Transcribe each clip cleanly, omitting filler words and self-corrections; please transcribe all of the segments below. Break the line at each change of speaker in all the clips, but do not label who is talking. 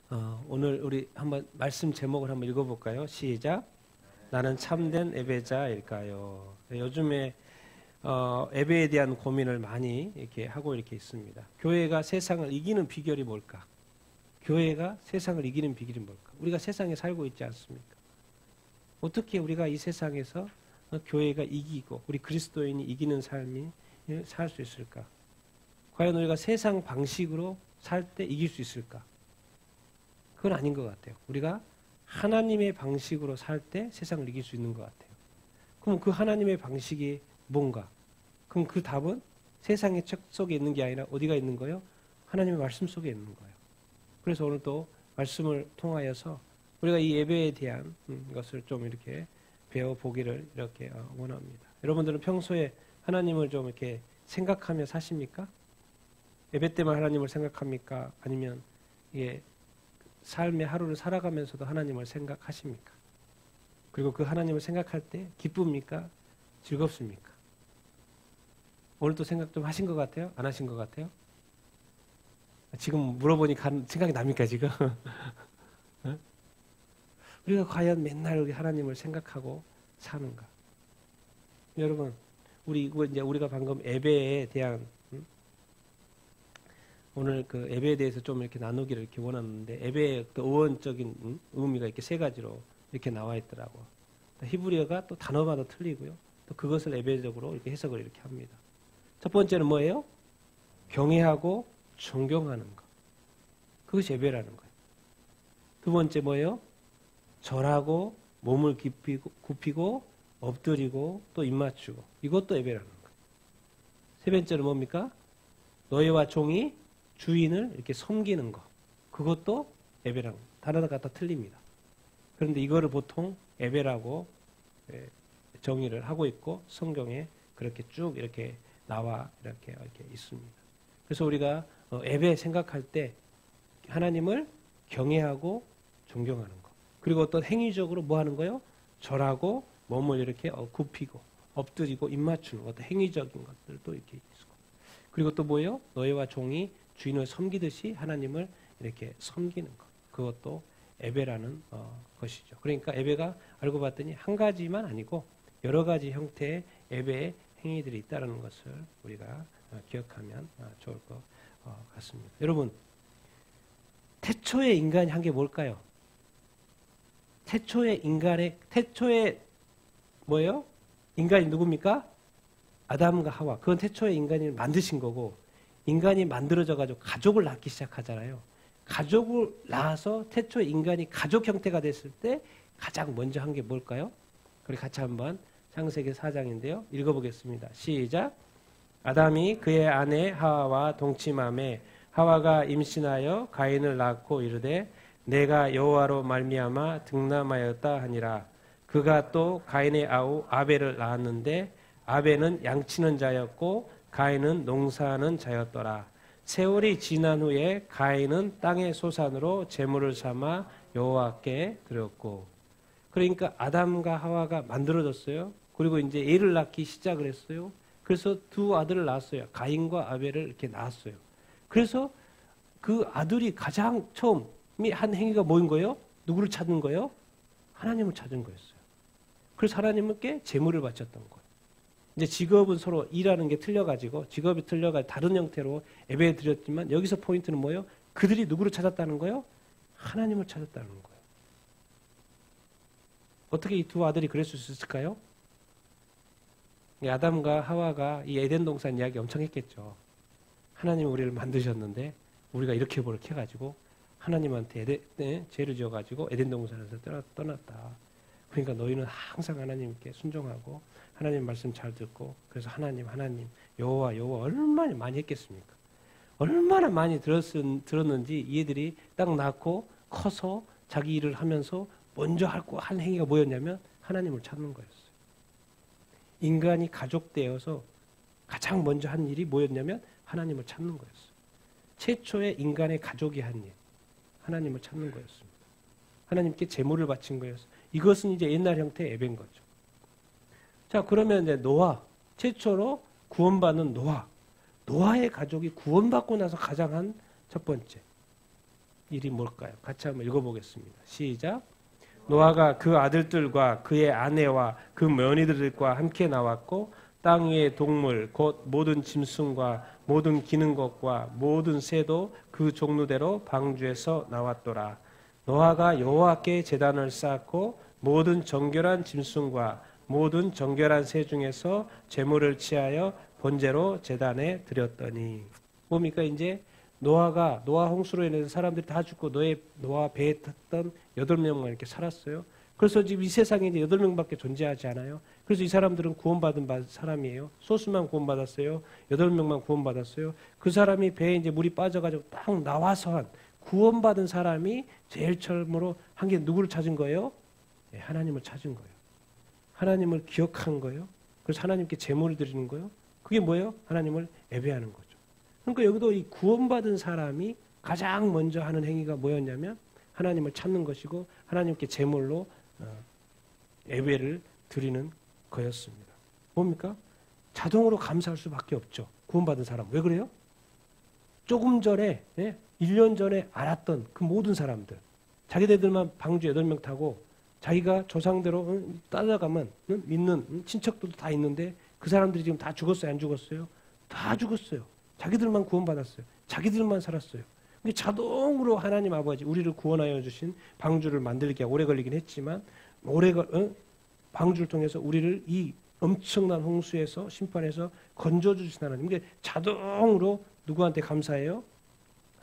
오늘 우리 한번 말씀 제목을 한번 읽어볼까요? 시작. 나는 참된 예배자일까요? 요즘에 예배에 대한 고민을 많이 이렇게 하고 이렇게 있습니다. 교회가 세상을 이기는 비결이 뭘까? 교회가 세상을 이기는 비결이 뭘까? 우리가 세상에 살고 있지 않습니까? 어떻게 우리가 이 세상에서 교회가 이기고 우리 그리스도인이 이기는 삶이 살 수 있을까? 과연 우리가 세상 방식으로 살 때 이길 수 있을까? 그건 아닌 것 같아요. 우리가 하나님의 방식으로 살 때 세상을 이길 수 있는 것 같아요. 그럼 그 하나님의 방식이 뭔가? 그럼 그 답은 세상의 책 속에 있는 게 아니라 어디가 있는 거예요? 하나님의 말씀 속에 있는 거예요. 그래서 오늘 또 말씀을 통하여서 우리가 이 예배에 대한 것을 좀 이렇게 배워보기를 이렇게 원합니다. 여러분들은 평소에 하나님을 좀 이렇게 생각하며 사십니까? 예배 때만 하나님을 생각합니까? 아니면 이게 삶의 하루를 살아가면서도 하나님을 생각하십니까? 그리고 그 하나님을 생각할 때 기쁩니까? 즐겁습니까? 오늘도 생각 좀 하신 것 같아요? 안 하신 것 같아요? 지금 물어보니까 생각이 납니까 지금? 우리가 과연 맨날 우리 하나님을 생각하고 사는가? 여러분, 우리가 방금 예배에 대한 오늘 그 예배에 대해서 좀 이렇게 나누기를 이렇게 원하는데 예배의 그 어원적인 의미가 이렇게 세 가지로 이렇게 나와 있더라고. 히브리어가 또 단어마다 틀리고요. 또 그것을 예배적으로 이렇게 해석을 이렇게 합니다. 첫 번째는 뭐예요? 경외하고 존경하는 것. 그것이 예배라는 거예요. 두 번째 뭐예요? 절하고 몸을 굽히고 엎드리고 또 입맞추고 이것도 예배라는 거예요. 세 번째는 뭡니까? 너희와 종이 주인을 이렇게 섬기는 것. 그것도 예배라는 거예요. 단어가 다 틀립니다. 그런데 이거를 보통 예배라고 정의를 하고 있고 성경에 그렇게 쭉 이렇게 나와 이렇게 있습니다. 그래서 우리가 예배 생각할 때 하나님을 경외하고 존경하는 것. 그리고 어떤 행위적으로 뭐 하는 거요? 절하고 몸을 이렇게 굽히고 엎드리고 입맞추는 어떤 행위적인 것들도 이렇게 있고. 그리고 또 뭐예요? 너희와 종이 주인을 섬기듯이 하나님을 이렇게 섬기는 것. 그것도 예배라는 것이죠. 그러니까 예배가 알고 봤더니 한 가지만 아니고 여러 가지 형태의 예배의 행위들이 있다는 것을 우리가 기억하면 좋을 것 같습니다. 여러분, 태초에 인간이 한 게 뭘까요? 태초에 뭐예요? 인간이 누굽니까? 아담과 하와. 그건 태초에 인간이 만드신 거고 인간이 만들어져가지고 가족을 낳기 시작하잖아요. 가족을 낳아서 태초에 인간이 가족 형태가 됐을 때 가장 먼저 한 게 뭘까요? 우리 같이 한번 창세기 4장인데요. 읽어보겠습니다. 시작. 아담이 그의 아내 하와와 동침하매 하와가 임신하여 가인을 낳고 이르되 내가 여호와로 말미암아 등남하였다 하니라. 그가 또 가인의 아우 아벨을 낳았는데 아벨은 양치는 자였고 가인은 농사하는 자였더라. 세월이 지난 후에 가인은 땅의 소산으로 제물을 삼아 여호와께 드렸고. 그러니까 아담과 하와가 만들어졌어요. 그리고 이제 애를 낳기 시작을 했어요. 그래서 두 아들을 낳았어요. 가인과 아벨을 이렇게 낳았어요. 그래서 그 아들이 가장 처음 한 행위가 뭐인 거예요? 누구를 찾는 거예요? 하나님을 찾은 거였어요. 그래서 하나님께 제물을 바쳤던 거예요. 이제 직업은 서로 일하는 게 틀려가지고 직업이 틀려가지고 다른 형태로 예배 드렸지만 여기서 포인트는 뭐예요? 그들이 누구를 찾았다는 거예요? 하나님을 찾았다는 거예요. 어떻게 이 두 아들이 그럴 수 있을까요? 아담과 하와가 이 에덴 동산 이야기 엄청 했겠죠. 하나님 우리를 만드셨는데 우리가 이렇게 해가지고 하나님한테 죄를 지어가지고 에덴 동산에서 떠났다. 그러니까 너희는 항상 하나님께 순종하고 하나님 말씀 잘 듣고 그래서 하나님 여호와 얼마나 많이 했겠습니까? 얼마나 많이 들었는지 얘들이 딱 낳고 커서 자기 일을 하면서 먼저 한 행위가 뭐였냐면 하나님을 찾는 거였어요. 인간이 가족되어서 가장 먼저 한 일이 뭐였냐면 하나님을 찾는 거였어요. 최초의 인간의 가족이 한 일, 하나님을 찾는 거였습니다. 하나님께 제물을 바친 거였어요. 이것은 이제 옛날 형태의 예배인 거죠. 자, 그러면 이제 노아, 최초로 구원받는 노아의 가족이 구원받고 나서 가장 한 첫 번째. 일이 뭘까요? 같이 한번 읽어보겠습니다. 시작. 노아가 그 아들들과 그의 아내와 그 며느리들과 함께 나왔고 땅 위의 동물 곧 모든 짐승과 모든 기는 것과 모든 새도 그 종류대로 방주에서 나왔더라. 노아가 여호와께 제단을 쌓고 모든 정결한 짐승과 모든 정결한 새 중에서 제물을 취하여 번제로 제단에 드렸더니. 뭡니까? 이제 노아 홍수로 인해서 사람들이 다 죽고 노아 배에 탔던 8명만 이렇게 살았어요. 그래서 지금 이 세상에 이제 8명밖에 존재하지 않아요. 그래서 이 사람들은 구원받은 사람이에요. 소수만 구원받았어요. 8명만 구원받았어요. 그 사람이 배에 이제 물이 빠져가지고 딱 나와서 한 구원받은 사람이 제일 처음으로 한 게 누구를 찾은 거예요? 네, 하나님을 찾은 거예요. 하나님을 기억한 거예요. 그래서 하나님께 제물을 드리는 거예요. 그게 뭐예요? 하나님을 예배하는 거죠. 그러니까 여기도 이 구원받은 사람이 가장 먼저 하는 행위가 뭐였냐면 하나님을 찾는 것이고 하나님께 제물로 예배를 드리는 거였습니다. 뭡니까? 자동으로 감사할 수밖에 없죠. 구원받은 사람. 왜 그래요? 조금 전에 1년 전에 알았던 그 모든 사람들 자기들만 방주 8명 타고 자기가 조상대로 따라가면 믿는 친척들도 다 있는데 그 사람들이 지금 다 죽었어요? 안 죽었어요? 다 죽었어요. 자기들만 구원받았어요. 자기들만 살았어요. 자동으로 하나님 아버지 우리를 구원하여 주신 방주를 만들기가 오래 걸리긴 했지만 방주를 통해서 우리를 이 엄청난 홍수에서 심판에서 건져주신 하나님. 이게 자동으로 누구한테 감사해요?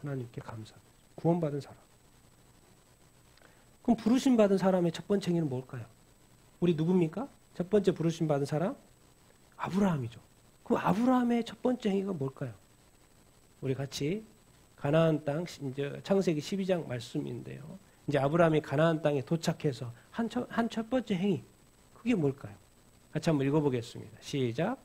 하나님께 감사합니다. 구원받은 사람. 그럼 부르심 받은 사람의 첫 번째 행위는 뭘까요? 우리 누굽니까? 첫 번째 부르심 받은 사람? 아브라함이죠. 그럼 아브라함의 첫 번째 행위가 뭘까요? 우리 같이 가나안 땅 이제 창세기 12장 말씀인데요. 이제 아브라함이 가나안 땅에 도착해서 한 첫 번째 행위 그게 뭘까요? 같이 한번 읽어보겠습니다. 시작.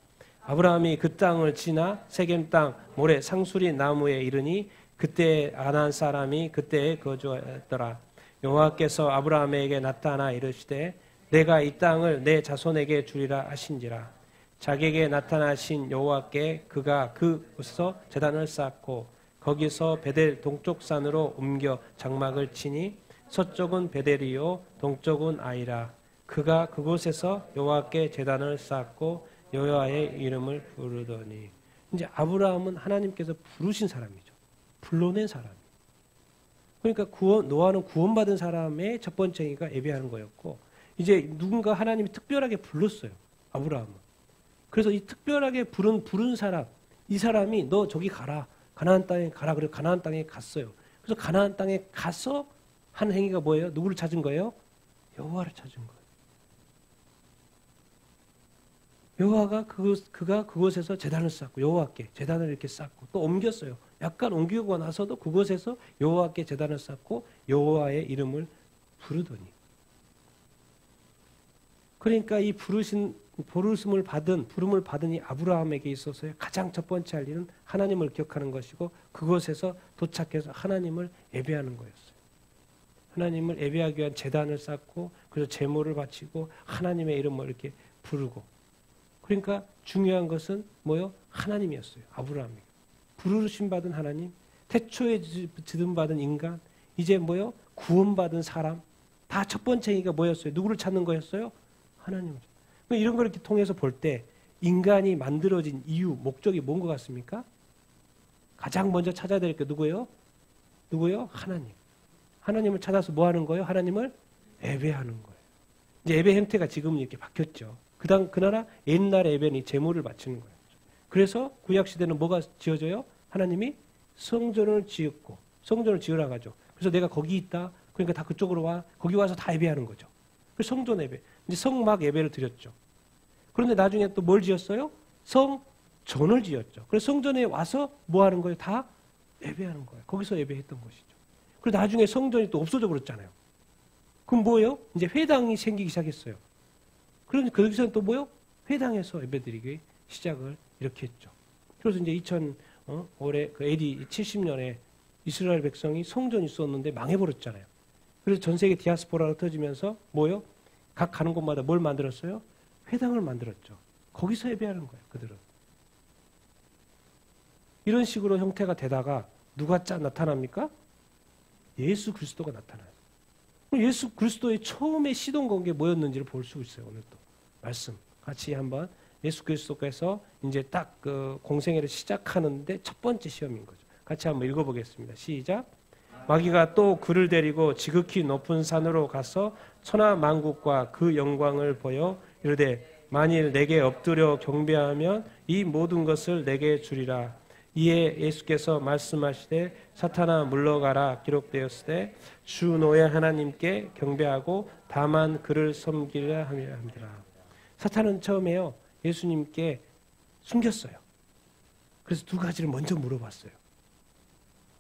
아브라함이 그 땅을 지나 세겜 땅 모래 상수리 나무에 이르니 그때 아난 사람이 그때에 거주하였더라. 여호와께서 아브라함에게 나타나 이르시되 내가 이 땅을 내 자손에게 주리라 하신지라. 자기에게 나타나신 여호와께 그가 그곳에서 제단을 쌓고 거기서 베델 동쪽 산으로 옮겨 장막을 치니 서쪽은 베델이요 동쪽은 아이라. 그가 그곳에서 여호와께 제단을 쌓고 여호와의 이름을 부르더니. 이제 아브라함은 하나님께서 부르신 사람이죠. 불러낸 사람. 그러니까 노아는 구원받은 사람의 첫 번째 행위가 예배하는 거였고 이제 누군가 하나님이 특별하게 불렀어요. 아브라함은. 그래서 이 특별하게 부른 사람, 이 사람이 너 저기 가라. 가나안 땅에 가라. 그래서 가나안 땅에 갔어요. 그래서 가나안 땅에 가서 한 행위가 뭐예요? 누구를 찾은 거예요? 여호와를 찾은 거예요. 여호와가 그가 그곳에서 제단을 쌓고 여호와께 제단을 이렇게 쌓고 또 옮겼어요. 약간 옮기고 나서도 그곳에서 여호와께 제단을 쌓고 여호와의 이름을 부르더니. 그러니까 이 부름을 받은 이 아브라함에게 있어서의 가장 첫 번째 할 일은 하나님을 기억하는 것이고 그곳에서 도착해서 하나님을 예배하는 거였어요. 하나님을 예배하기 위한 제단을 쌓고 그래서 제물을 바치고 하나님의 이름을 이렇게 부르고. 그러니까 중요한 것은 뭐요? 하나님이었어요. 아브라함이. 부르심 받은 하나님, 태초에 지음 받은 인간, 이제 뭐요? 구원받은 사람. 다 첫 번째 행위가 뭐였어요? 누구를 찾는 거였어요? 하나님을. 이런 걸 이렇게 통해서 볼 때 인간이 만들어진 이유, 목적이 뭔 것 같습니까? 가장 먼저 찾아야 될 게 누구예요? 누구예요? 하나님. 하나님을 찾아서 뭐 하는 거예요? 하나님을 예배하는 거예요. 이제 예배 형태가 지금은 이렇게 바뀌었죠. 그나라 옛날의 예배는 제물을 바치는 거예요. 그래서 구약시대는 뭐가 지어져요? 하나님이 성전을 지었고, 성전을 지으라 가죠. 그래서 내가 거기 있다. 그러니까 다 그쪽으로 와. 거기 와서 다 예배하는 거죠. 그래서 성전 예배. 이제 성막 예배를 드렸죠. 그런데 나중에 또 뭘 지었어요? 성전을 지었죠. 그래서 성전에 와서 뭐 하는 거예요? 다 예배하는 거예요. 거기서 예배했던 것이죠. 그리고 나중에 성전이 또 없어져 버렸잖아요. 그럼 뭐예요? 이제 회당이 생기기 시작했어요. 그러니 거기서는 또 뭐요? 회당에서 예배드리기 시작을 이렇게 했죠. 그래서 이제 올해 그 AD 70년에 이스라엘 백성이 성전이 있었는데 망해버렸잖아요. 그래서 전 세계 디아스포라가 터지면서 뭐요? 각 가는 곳마다 뭘 만들었어요? 회당을 만들었죠. 거기서 예배하는 거예요, 그들은. 이런 식으로 형태가 되다가 누가 나타납니까? 예수 그리스도가 나타나요. 예수 그리스도의 처음에 시동 건 게 뭐였는지를 볼 수 있어요. 오늘 또 말씀 같이 한번 예수 그리스도께서 이제 딱 그 공생애를 시작하는데 첫 번째 시험인 거죠. 같이 한번 읽어보겠습니다. 시작. 마귀가 또 그를 데리고 지극히 높은 산으로 가서 천하 만국과 그 영광을 보여 이르되 만일 내게 엎드려 경배하면 이 모든 것을 내게 주리라. 이에 예수께서 말씀하시되 사탄아 물러가라 기록되었으되 주 너의 하나님께 경배하고 다만 그를 섬기려 함이라. 사탄은 처음에요 예수님께 숨겼어요. 그래서 두 가지를 먼저 물어봤어요.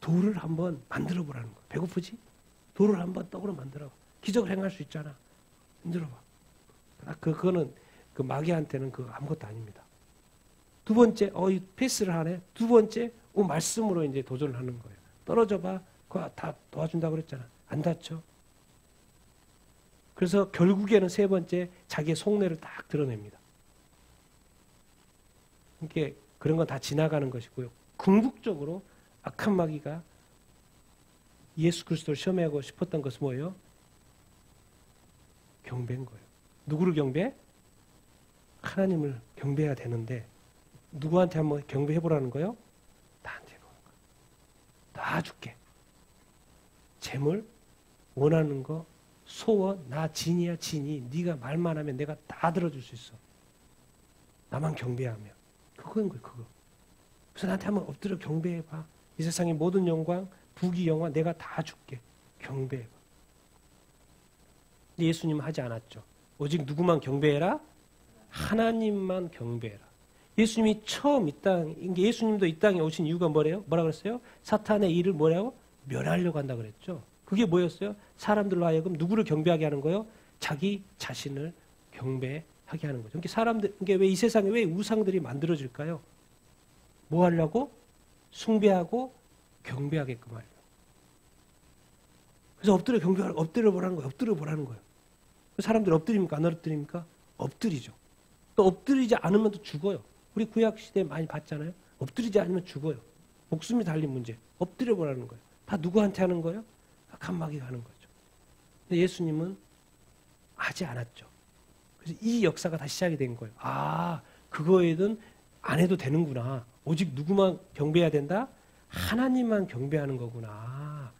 돌을 한번 만들어 보라는 거예요. 배고프지? 돌을 한번 떡으로 만들어. 기적을 행할 수 있잖아. 만들어 봐. 그거는 그 마귀한테는 그 아무것도 아닙니다. 두 번째, 이 패스를 하네. 두 번째, 말씀으로 이제 도전을 하는 거예요. 떨어져 봐. 그거 다 도와준다고 그랬잖아. 안 다쳐. 그래서 결국에는 세 번째, 자기의 속내를 딱 드러냅니다. 이렇게 그런 건 다 지나가는 것이고요. 궁극적으로 악한 마귀가 예수 그리스도를 시험하고 싶었던 것은 뭐예요? 경배인 거예요. 누구를 경배? 하나님을 경배해야 되는데 누구한테 한번 경배해보라는 거예요? 나한테 해보는 거예요. 다 줄게. 재물, 원하는 거, 소원, 나 진이야 진이. 네가 말만 하면 내가 다 들어줄 수 있어. 나만 경배하면. 그거인 거예요. 그거. 그래서 나한테 한번 엎드려 경배해봐. 이 세상의 모든 영광, 부귀 영화 내가 다 줄게. 경배해봐. 예수님은 하지 않았죠. 오직 누구만 경배해라? 하나님만 경배해라. 예수님이 처음 예수님도 이 땅에 오신 이유가 뭐래요? 뭐라 그랬어요? 사탄의 일을 뭐라고? 멸하려고 한다 그랬죠. 그게 뭐였어요? 사람들로 하여금 누구를 경배하게 하는 거예요? 자기 자신을 경배하게 하는 거죠. 그러니까 사람들, 왜 이 세상에 왜 우상들이 만들어질까요? 뭐 하려고? 숭배하고 경배하게끔 하려고. 그래서 엎드려 보라는 거예요. 엎드려 보라는 거예요. 사람들 엎드립니까? 안 엎드립니까? 엎드리죠. 또 엎드리지 않으면 또 죽어요. 우리 구약 시대에 많이 봤잖아요. 엎드리지 않으면 죽어요. 목숨이 달린 문제. 엎드려 보라는 거예요. 다 누구한테 하는 거예요? 악한 마귀가 하는 거죠. 근데 예수님은 하지 않았죠. 그래서 이 역사가 다시 시작이 된 거예요. 그거에는 안 해도 되는구나. 오직 누구만 경배해야 된다? 하나님만 경배하는 거구나.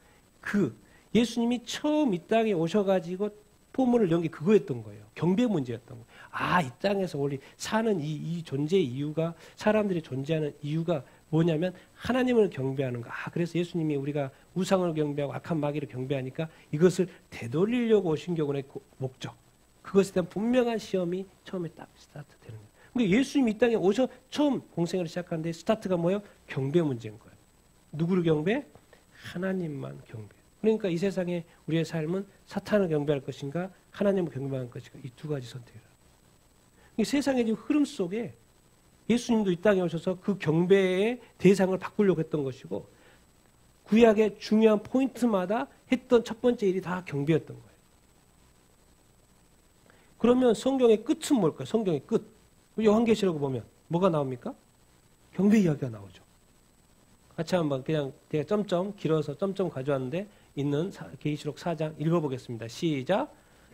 예수님이 처음 이 땅에 오셔가지고 포문을 연 게 그거였던 거예요. 경배 문제였던 거예요. 이 땅에서 원래 사는 이 존재의 이유가, 사람들이 존재하는 이유가 뭐냐면 하나님을 경배하는 거. 그래서 예수님이 우리가 우상을 경배하고 악한 마귀를 경배하니까 이것을 되돌리려고 오신 경우의 목적. 그것에 대한 분명한 시험이 처음에 딱 스타트 되는 거예요. 그러니까 예수님이 이 땅에 오셔 처음 공생을 시작하는데 스타트가 뭐예요? 경배 문제인 거예요. 누구를 경배? 하나님만 경배. 그러니까 이 세상에 우리의 삶은 사탄을 경배할 것인가 하나님을 경배할 것인가 이 두 가지 선택이라. 이 세상의 지금 흐름 속에 예수님도 이 땅에 오셔서 그 경배의 대상을 바꾸려고 했던 것이고 구약의 중요한 포인트마다 했던 첫 번째 일이 다 경배였던 거예요. 그러면 성경의 끝은 뭘까요? 성경의 끝. 요한계시록 보면 뭐가 나옵니까? 경배 이야기가 나오죠. 같이 한번 그냥 제가 점점 길어서 점점 가져왔는데 있는 계시록 4장 읽어보겠습니다. 시작.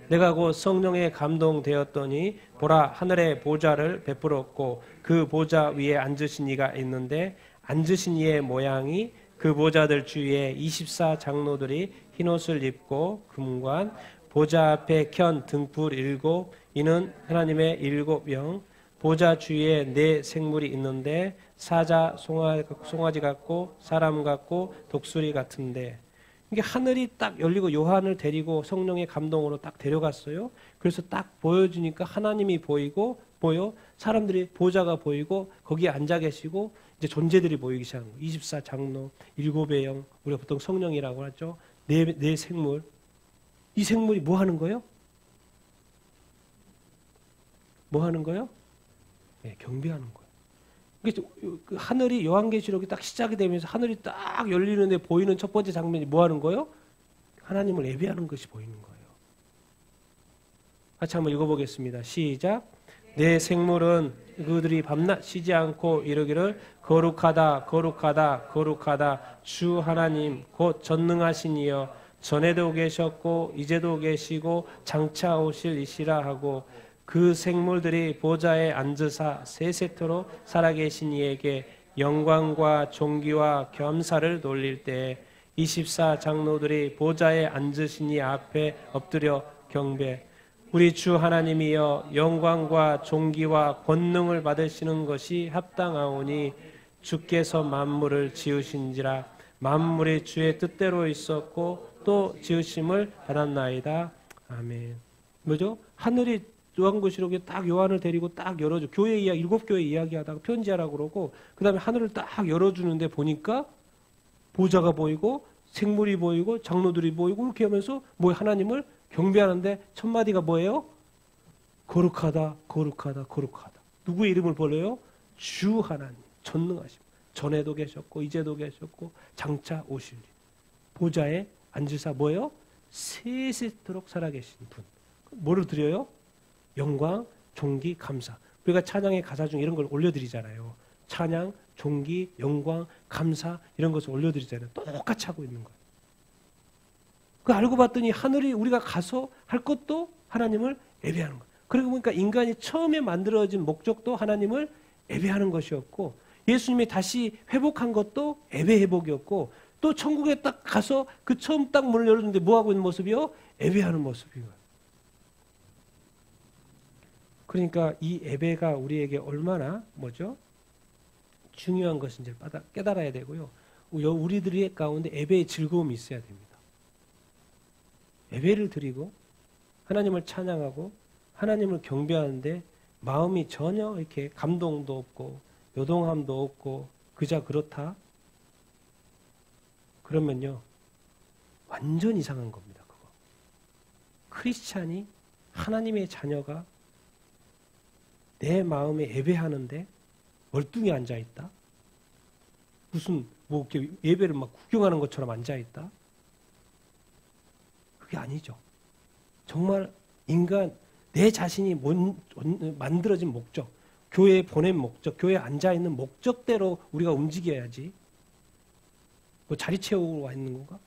내가 곧 성령에 감동되었더니 보라 하늘의 보좌를 베풀었고 그 보좌 위에 앉으신 이가 있는데 앉으신 이의 모양이 그 보좌들 주위에 24 장로들이 흰옷을 입고 금관 보좌 앞에 켠 등불 7 이는 하나님의 7영 보좌 주위에 4 생물이 있는데 사자 송아지 같고 사람 같고 독수리 같은데 이게 하늘이 딱 열리고 요한을 데리고 성령의 감동으로 딱 데려갔어요. 그래서 딱 보여주니까 하나님이 보이고 사람들이 보좌가 보이고 거기에 앉아 계시고 이제 존재들이 보이기 시작한 거예요. 24 장로, 7의 영, 우리가 보통 성령이라고 하죠. 4 생물. 이 생물이 뭐 하는 거예요? 뭐 하는 거예요? 네, 경배하는 거예요. 그 하늘이 요한계시록이 딱 시작이 되면서 하늘이 딱 열리는데 보이는 첫 번째 장면이 뭐 하는 거예요? 하나님을 예배하는 것이 보이는 거예요. 같이 한번 읽어보겠습니다. 시작. 내 생물은 그들이 밤낮 쉬지 않고 이르기를 거룩하다 거룩하다 거룩하다 주 하나님 곧 전능하신 이여 전에도 계셨고 이제도 계시고 장차 오실 이시라 하고 그 생물들이 보좌에 앉으사 세세토록 살아계신 이에게 영광과 존귀와 겸사를 돌릴 때 24 장로들이 보좌에 앉으신 이 앞에 엎드려 경배 우리 주 하나님이여 영광과 존귀와 권능을 받으시는 것이 합당하오니 주께서 만물을 지으신지라 만물이 주의 뜻대로 있었고 또 지으심을 받았나이다. 아멘. 뭐죠? 하늘이 요한계시록에 딱 요한을 데리고 딱 열어줘. 교회 이야기, 7교회 이야기하다가 편지하라고 그러고 그 다음에 하늘을 딱 열어주는데 보니까 보좌가 보이고 생물이 보이고 장로들이 보이고 이렇게 하면서 뭐 하나님을 경배하는데 첫 마디가 뭐예요? 거룩하다 거룩하다 거룩하다. 누구의 이름을 불러요? 주 하나님 전능하심. 전에도 계셨고 이제도 계셨고 장차 오실 보좌에 앉으사 뭐예요? 세세토록 살아계신 분. 뭐를 드려요? 영광, 존귀, 감사. 우리가 찬양의 가사 중에 이런 걸 올려드리잖아요. 찬양, 존귀, 영광, 감사 이런 것을 올려드리잖아요. 똑같이 하고 있는 거예요. 그 알고 봤더니 하늘이 우리가 가서 할 것도 하나님을 예배하는 거예요. 그러고 보니까 인간이 처음에 만들어진 목적도 하나님을 예배하는 것이었고 예수님이 다시 회복한 것도 예배 회복이었고 또 천국에 딱 가서 그 처음 딱 문을 열었는데 뭐 하고 있는 모습이요? 예배하는 모습이에요. 그러니까 이 예배가 우리에게 얼마나 뭐죠? 중요한 것인지를 깨달아야 되고요. 우리들의 가운데 예배의 즐거움이 있어야 됩니다. 예배를 드리고 하나님을 찬양하고 하나님을 경배하는데 마음이 전혀 이렇게 감동도 없고 요동함도 없고 그저 그렇다? 그러면요. 완전 이상한 겁니다. 그거. 크리스찬이 하나님의 자녀가 내 마음에 예배하는데 멀뚱히 앉아있다? 무슨 뭐 이렇게 예배를 막 구경하는 것처럼 앉아있다? 그게 아니죠. 정말 인간 내 자신이 만들어진 목적, 교회에 보낸 목적, 교회에 앉아있는 목적대로 우리가 움직여야지. 뭐 자리 채우고 와 있는 건가?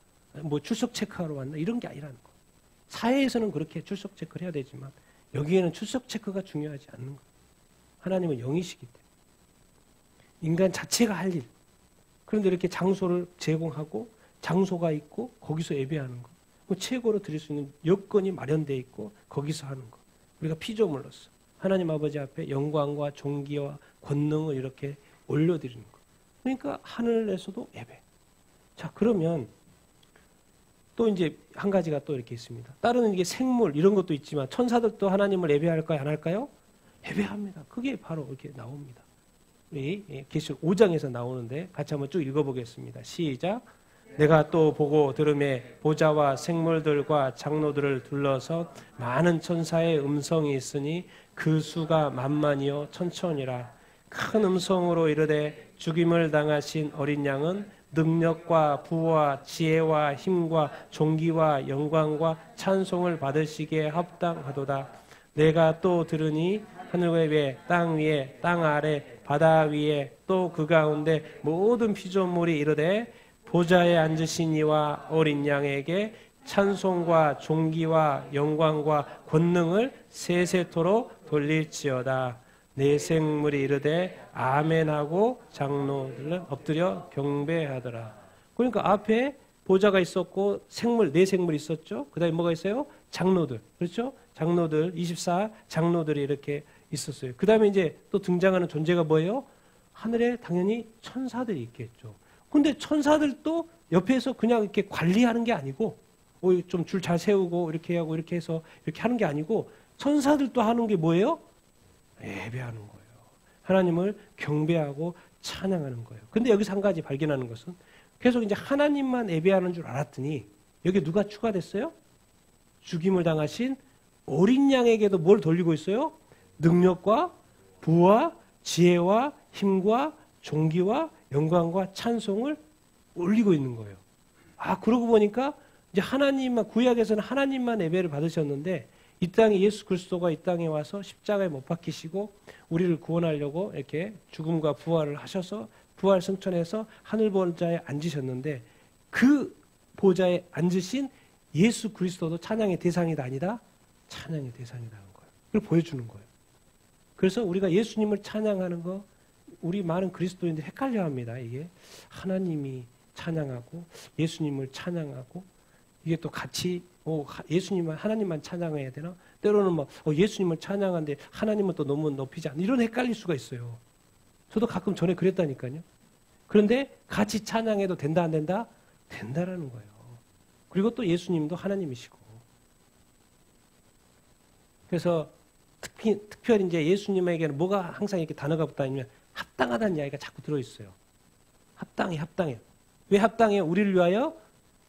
뭐 출석 체크하러 왔나? 이런 게 아니라는 거. 사회에서는 그렇게 출석 체크를 해야 되지만 여기에는 출석 체크가 중요하지 않는 거예요. 하나님은 영이시기 때문에. 인간 자체가 할 일. 그런데 이렇게 장소를 제공하고 장소가 있고 거기서 예배하는 거. 뭐 최고로 드릴 수 있는 여건이 마련되어 있고 거기서 하는 거. 우리가 피조물로서 하나님 아버지 앞에 영광과 존귀와 권능을 이렇게 올려드리는 거. 그러니까 하늘에서도 예배. 자, 그러면 또 이제 한 가지가 또 이렇게 있습니다. 다른 이게 생물 이런 것도 있지만 천사들도 하나님을 예배할까요? 안 할까요? 예배합니다. 그게 바로 이렇게 나옵니다. 우리 계시록 5장에서 나오는데 같이 한번 쭉 읽어보겠습니다. 시작. 내가 또 보고 들음에 보좌와 생물들과 장로들을 둘러서 많은 천사의 음성이 있으니 그 수가 만만이요 천천이라. 큰 음성으로 이르되 죽임을 당하신 어린 양은 능력과 부와 지혜와 힘과 존귀와 영광과 찬송을 받으시기에 합당하도다. 내가 또 들으니 하늘 위에 땅 위에 땅 아래 바다 위에 또 그 가운데 모든 피조물이 이르되 보좌에 앉으신 이와 어린 양에게 찬송과 존귀와 영광과 권능을 세세토록 돌릴지어다. 내 생물이 이르되 아멘하고 장로들은 엎드려 경배하더라. 그러니까 앞에 보좌가 있었고 생물, 네 생물이 있었죠. 그 다음에 뭐가 있어요? 장로들. 그렇죠? 장로들, 24 장로들이 이렇게 있었어요. 그 다음에 이제 또 등장하는 존재가 뭐예요? 하늘에 당연히 천사들이 있겠죠. 근데 천사들도 옆에서 그냥 이렇게 관리하는 게 아니고, 좀 줄 잘 세우고 이렇게 하고 이렇게 해서 이렇게 하는 게 아니고, 천사들도 하는 게 뭐예요? 예배하는 거예요. 하나님을 경배하고 찬양하는 거예요. 근데 여기서 한 가지 발견하는 것은 계속 이제 하나님만 예배하는 줄 알았더니 여기 누가 추가됐어요? 죽임을 당하신 어린 양에게도 뭘 돌리고 있어요? 능력과 부와 지혜와 힘과 존귀와 영광과 찬송을 올리고 있는 거예요. 아, 그러고 보니까 이제 하나님만, 구약에서는 하나님만 예배를 받으셨는데 이 땅에 예수 그리스도가 이 땅에 와서 십자가에 못 박히시고 우리를 구원하려고 이렇게 죽음과 부활을 하셔서 부활 승천해서 하늘 보좌에 앉으셨는데 그 보좌에 앉으신 예수 그리스도도 찬양의 대상이다 아니다? 찬양의 대상이라는 거예요. 그걸 보여주는 거예요. 그래서 우리가 예수님을 찬양하는 거 우리 많은 그리스도인들이 헷갈려합니다. 이게 하나님이 찬양하고 예수님을 찬양하고 이게 또 같이 예수님만 하나님만 찬양해야 되나? 때로는 막 예수님을 찬양하는데 하나님은 또 너무 높이지 않나? 이런 헷갈릴 수가 있어요. 저도 가끔 전에 그랬다니까요. 그런데 같이 찬양해도 된다 안 된다? 된다라는 거예요. 그리고 또 예수님도 하나님이시고. 그래서 특별히 이제 예수님에게는 뭐가 항상 이렇게 단어가 붙다면 합당하다는 이야기가 자꾸 들어있어요. 합당해. 왜 합당해요? 우리를 위하여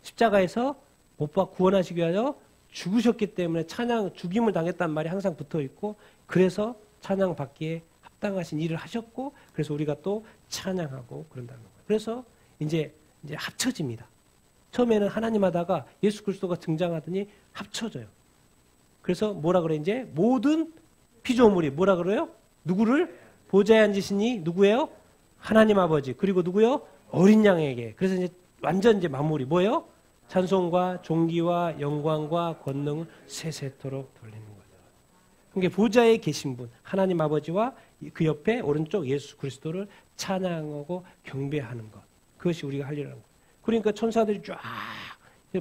십자가에서 못 박아 구원하시기 위하여 죽으셨기 때문에 죽임을 당했단 말이 항상 붙어 있고 그래서 찬양 받기에 합당하신 일을 하셨고 그래서 우리가 또 찬양하고 그런다는 거예요. 그래서 이제 합쳐집니다. 처음에는 하나님 하다가 예수 그리스도가 등장하더니 합쳐져요. 그래서 뭐라 그래 이제 모든 피조물이 뭐라 그래요? 누구를 보좌에 앉으시니 누구예요? 하나님 아버지 그리고 누구요? 어린 양에게. 그래서 이제 완전 이제 마무리 뭐예요? 찬송과 존귀와 영광과 권능을 세세토록 돌리는 거예요. 그러니까 보좌에 계신 분 하나님 아버지와 그 옆에 오른쪽 예수 그리스도를 찬양하고 경배하는 것. 그것이 우리가 할 일이라는 거예요. 그러니까 천사들이 쫙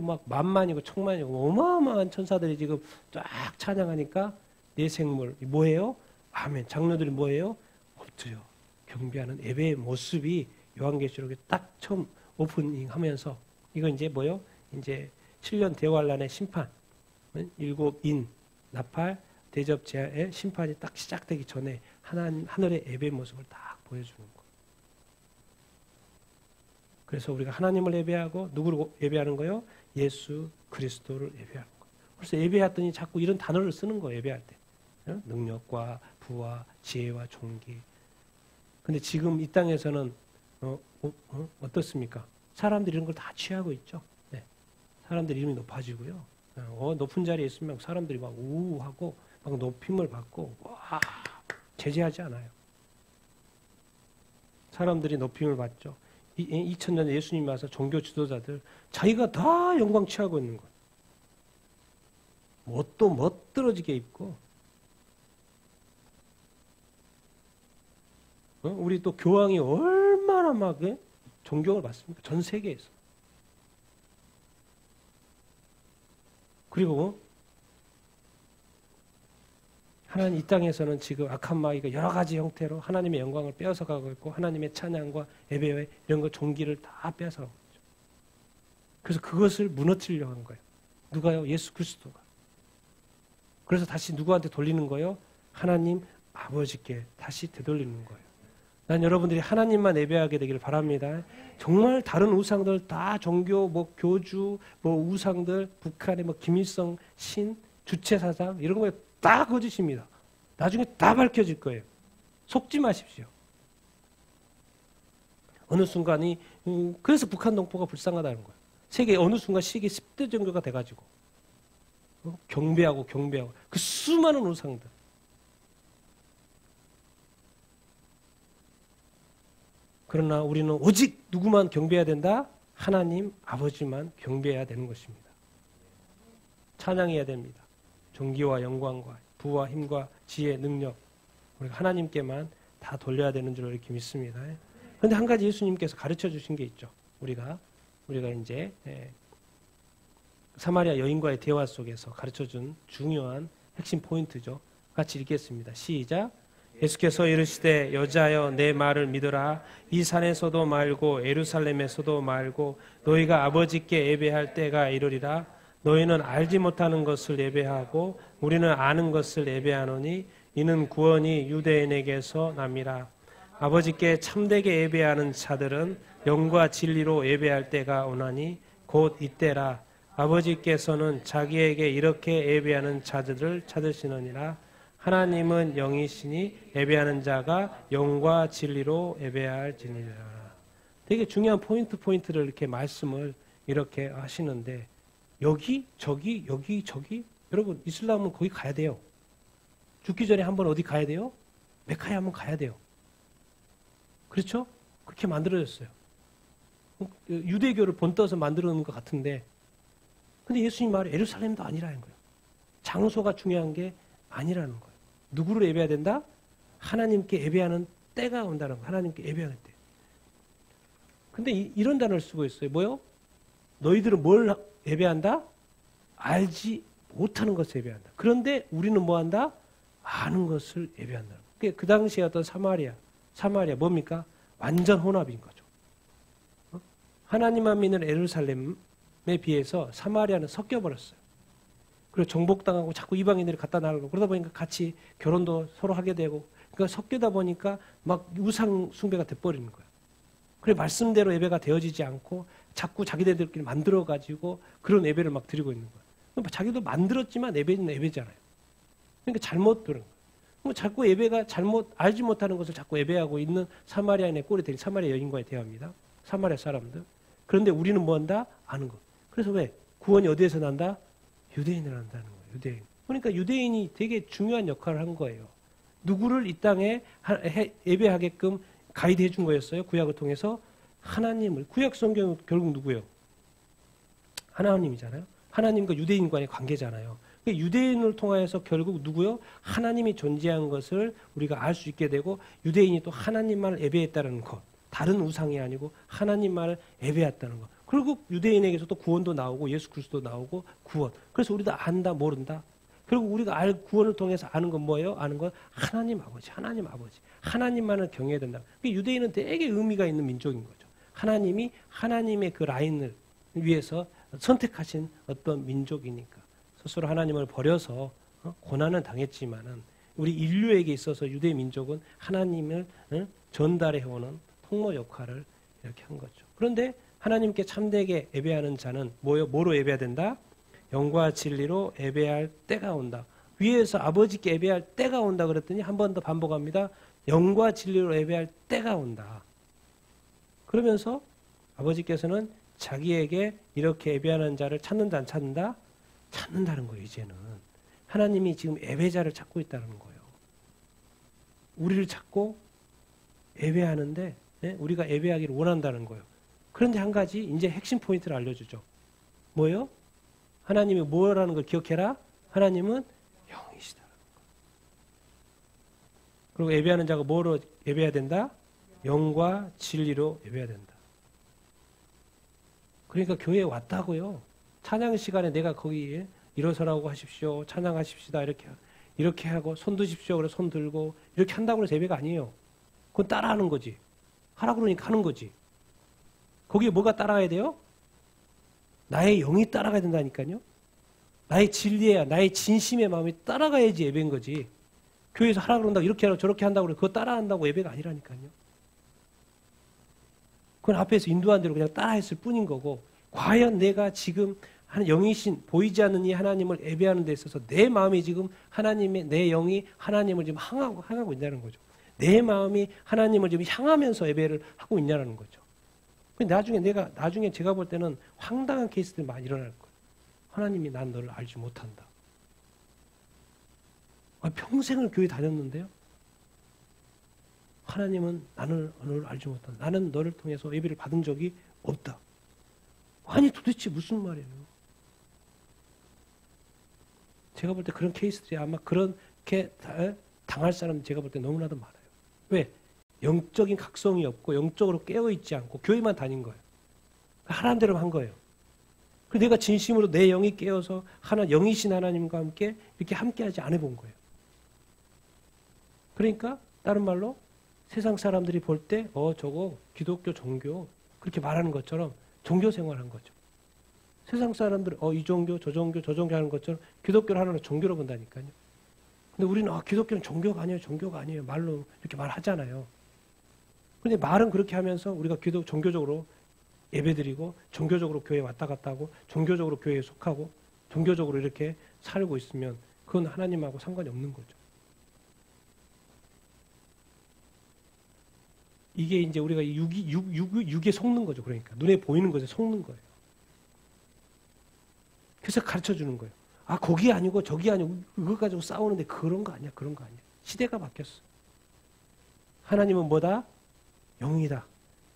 막 만만이고 천만이고 어마어마한 천사들이 지금 쫙 찬양하니까 내 생물 뭐예요? 아멘. 장로들이 뭐예요? 엎드려 경배하는 예배의 모습이 요한계시록에 딱 처음 오프닝하면서 이거 이제 뭐요? 이제 7년 대환란의 심판, 일곱 인 나팔 대접 제의 심판이 딱 시작되기 전에 하늘의 예배의 모습을 딱 보여주는 거예요. 그래서 우리가 하나님을 예배하고 누구를 예배하는 거예요? 예수 그리스도를 예배하는 거예요. 그래서 예배했더니 자꾸 이런 단어를 쓰는 거예요. 예배할 때. 능력과 부와 지혜와 존귀. 근데 지금 이 땅에서는 어떻습니까? 사람들이 이런 걸 다 취하고 있죠. 네. 사람들이 이름이 높아지고요. 높은 자리에 있으면 사람들이 막 우우하고 막 높임을 받고 와 제재하지 않아요. 사람들이 높임을 받죠. 2000년에 예수님이 와서 종교 지도자들 자기가 다 영광 취하고 있는 거예요. 뭣도 멋들어지게 입고 우리 또 교황이 얼마나 막 존경을 받습니까? 전 세계에서. 그리고 하나님 이 땅에서는 지금 악한 마귀가 여러 가지 형태로 하나님의 영광을 빼앗아가고 있고 하나님의 찬양과 예배 이런 거 종기를 다 빼앗아가고 있죠. 그래서 그것을 무너뜨리려고 한 거예요. 누가요? 예수 그리스도가. 그래서 다시 누구한테 돌리는 거예요? 하나님 아버지께 다시 되돌리는 거예요. 난 여러분들이 하나님만 예배하게 되기를 바랍니다. 정말 다른 우상들 다 종교, 교주, 우상들, 북한의 김일성 신, 주체사상 이런 거에 다 거짓입니다. 나중에 다 밝혀질 거예요. 속지 마십시오. 어느 순간이 그래서 북한 동포가 불쌍하다는 거예요. 세계 어느 순간 세계 10대 정도가 돼가지고 경배하고 그 수많은 우상들. 그러나 우리는 오직 누구만 경배해야 된다? 하나님 아버지만 경배해야 되는 것입니다. 찬양해야 됩니다. 존귀와 영광과 부와 힘과 지혜, 능력 우리가 하나님께만 다 돌려야 되는 줄 이렇게 믿습니다. 그런데 한 가지 예수님께서 가르쳐 주신 게 있죠. 우리가 이제 사마리아 여인과의 대화 속에서 가르쳐 준 중요한 핵심 포인트죠. 같이 읽겠습니다. 시작. 예수께서 이르시되 여자여 내 말을 믿으라. 이 산에서도 말고 예루살렘에서도 말고 너희가 아버지께 예배할 때가 이르리라. 너희는 알지 못하는 것을 예배하고 우리는 아는 것을 예배하노니 이는 구원이 유대인에게서 남이라. 아버지께 참되게 예배하는 자들은 영과 진리로 예배할 때가 오나니 곧 이때라. 아버지께서는 자기에게 이렇게 예배하는 자들을 찾으시느니라. 하나님은 영이시니 예배하는 자가 영과 진리로 예배할지니라. 되게 중요한 포인트를 이렇게 말씀을 이렇게 하시는데 여기 저기 여러분 이슬람은 거기 가야 돼요. 죽기 전에 한번 어디 가야 돼요? 메카에 한번 가야 돼요. 그렇죠? 그렇게 만들어졌어요. 유대교를 본떠서 만들어 놓은 것 같은데 근데 예수님 말이 예루살렘도 아니라는 거예요. 장소가 중요한 게 아니라는 거예요. 누구를 예배해야 된다? 하나님께 예배하는 때가 온다는 거예요. 하나님께 예배하는 때. 근데 이런 단어를 쓰고 있어요. 뭐요? 너희들은 뭘 예배한다? 알지 못하는 것을 예배한다. 그런데 우리는 뭐한다? 아는 것을 예배한다. 그 당시에 어떤 사마리아 뭡니까? 완전 혼합인 거죠. 하나님만 믿는 예루살렘에 비해서 사마리아는 섞여버렸어요. 그리고 정복당하고 자꾸 이방인들이 갖다 나가고 그러다 보니까 같이 결혼도 서로 하게 되고 그러니까 섞이다 보니까 막 우상 숭배가 돼버리는 거예요. 그래 말씀대로 예배가 되어지지 않고 자꾸 자기들끼리 만들어가지고 그런 예배를 막 드리고 있는 거예요. 그러니까 자기도 만들었지만 예배는 예배잖아요. 그러니까 잘못 들은 거예요. 자꾸 예배가 알지 못하는 것을 자꾸 예배하고 있는 사마리아인의 꼴이 되니 사마리아 여인과의 대화입니다. 사마리아 사람들. 그런데 우리는 뭐 한다? 아는 것. 그래서 왜? 구원이 어디에서 난다? 유대인을 한다는 거예요. 유대인. 그러니까 유대인이 되게 중요한 역할을 한 거예요. 누구를 이 땅에 예배하게끔 가이드해 준 거였어요. 구약을 통해서 하나님을. 구약 성경은 결국 누구예요? 하나님이잖아요. 하나님과 유대인 간의 관계잖아요. 유대인을 통해서 결국 누구요? 하나님이 존재한 것을 우리가 알 수 있게 되고 유대인이 또 하나님만을 예배했다는 것. 다른 우상이 아니고 하나님만을 예배했다는 것. 그리고 유대인에게서 또 구원도 나오고 예수 그리스도 나오고 구원. 그래서 우리도 안다 모른다. 결국 우리가 구원을 통해서 아는 건 뭐예요? 아는 건 하나님 아버지, 하나님 아버지. 하나님만을 경외해야 된다. 유대인은 되게 의미가 있는 민족인 거죠. 하나님이 하나님의 그 라인을 위해서 선택하신 어떤 민족이니까. 스스로 하나님을 버려서 고난은 당했지만은 우리 인류에게 있어서 유대 민족은 하나님을 전달해오는 통로 역할을 이렇게 한 거죠. 그런데 하나님께 참되게 예배하는 자는 뭐로 예배해야 된다? 영과 진리로 예배할 때가 온다. 위에서 아버지께 예배할 때가 온다 그랬더니 한 번 더 반복합니다. 영과 진리로 예배할 때가 온다. 그러면서 아버지께서는 자기에게 이렇게 예배하는 자를 찾는다 안 찾는다? 찾는다는 거예요. 이제는. 하나님이 지금 예배자를 찾고 있다는 거예요. 우리를 찾고 예배하는데 우리가 예배하기를 원한다는 거예요. 그런데 한 가지 이제 핵심 포인트를 알려주죠. 뭐예요? 하나님이 뭐라는 걸 기억해라? 하나님은 영이시다. 그리고 예배하는 자가 뭐로 예배해야 된다? 영과 진리로 예배해야 된다. 그러니까 교회에 왔다고요. 찬양 시간에 내가 거기에 일어서라고 하십시오. 찬양하십시다. 이렇게 하고 손 드십시오. 그래서 손 들고 이렇게 한다고 해서 예배가 아니에요. 그건 따라하는 거지. 하라 그러니까 하는 거지. 거기에 뭐가 따라가야 돼요? 나의 영이 따라가야 된다니까요. 나의 진리야, 나의 진심의 마음이 따라가야지 예배인 거지. 교회에서 하라 그런다고 이렇게 하라고 저렇게 한다고 그래. 그거 따라한다고 예배가 아니라니까요. 그건 앞에서 인도한 대로 그냥 따라했을 뿐인 거고 과연 내가 지금 영이신 보이지 않는 이 하나님을 예배하는 데 있어서 내 마음이 지금 하나님의 내 영이 하나님을 지금 향하고 있다는 거죠. 내 마음이 하나님을 지금 향하면서 예배를 하고 있냐는 거죠. 나중에 제가 볼 때는 황당한 케이스들이 많이 일어날 거예요. 하나님이 난 너를 알지 못한다. 평생을 교회 다녔는데요. 하나님은 너를 알지 못한다. 나는 너를 통해서 예배를 받은 적이 없다. 아니 도대체 무슨 말이에요? 제가 볼 때 그런 케이스들이 아마 그렇게 당할 사람 제가 볼 때 너무나도 많아요. 왜? 영적인 각성이 없고 영적으로 깨어있지 않고 교회만 다닌 거예요. 하라는 대로 한 거예요. 그리고 내가 진심으로 내 영이 깨어서 영이신 하나님과 함께 이렇게 함께하지 않아 본 거예요. 그러니까 다른 말로 세상 사람들이 볼 때 저거 기독교 종교 그렇게 말하는 것처럼 종교 생활한 거죠. 세상 사람들은 이 종교 저 종교 하는 것처럼 기독교를 하나의 종교로 본다니까요. 근데 우리는 기독교는 종교가 아니에요. 말로 이렇게 말하잖아요. 그런데 말은 그렇게 하면서 우리가 종교적으로 예배드리고 종교적으로 교회에 왔다 갔다 하고 종교적으로 교회에 속하고 종교적으로 이렇게 살고 있으면 그건 하나님하고 상관이 없는 거죠. 이게 이제 우리가 육에 속는 거죠. 그러니까 눈에 보이는 것에 속는 거예요. 그래서 가르쳐 주는 거예요. 아, 거기 아니고 저기 아니고 그거 가지고 싸우는데 그런 거 아니야. 그런 거 아니야. 시대가 바뀌었어. 하나님은 뭐다? 영이다.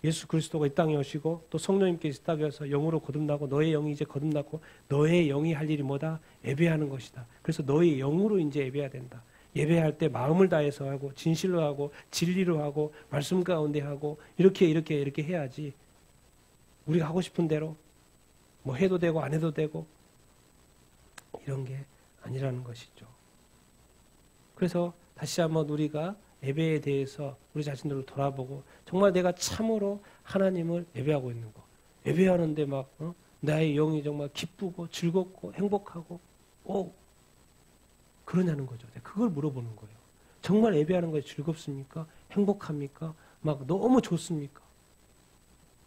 예수 그리스도가 이 땅에 오시고 또 성령님께서 이 땅에 와서 영으로 거듭나고 너의 영이 이제 거듭났고 너의 영이 할 일이 뭐다? 예배하는 것이다. 그래서 너의 영으로 이제 예배해야 된다. 예배할 때 마음을 다해서 하고 진실로 하고 진리로 하고 말씀 가운데 하고 이렇게 해야지. 우리가 하고 싶은 대로 뭐 해도 되고 안 해도 되고 이런 게 아니라는 것이죠. 그래서 다시 한번 우리가 예배에 대해서 우리 자신들을 돌아보고 정말 내가 참으로 하나님을 예배하고 있는 거. 예배하는데 막 나의 영이 정말 기쁘고 즐겁고 행복하고 그러냐는 거죠. 그걸 물어보는 거예요. 정말 예배하는 것이 즐겁습니까? 행복합니까? 막 너무 좋습니까?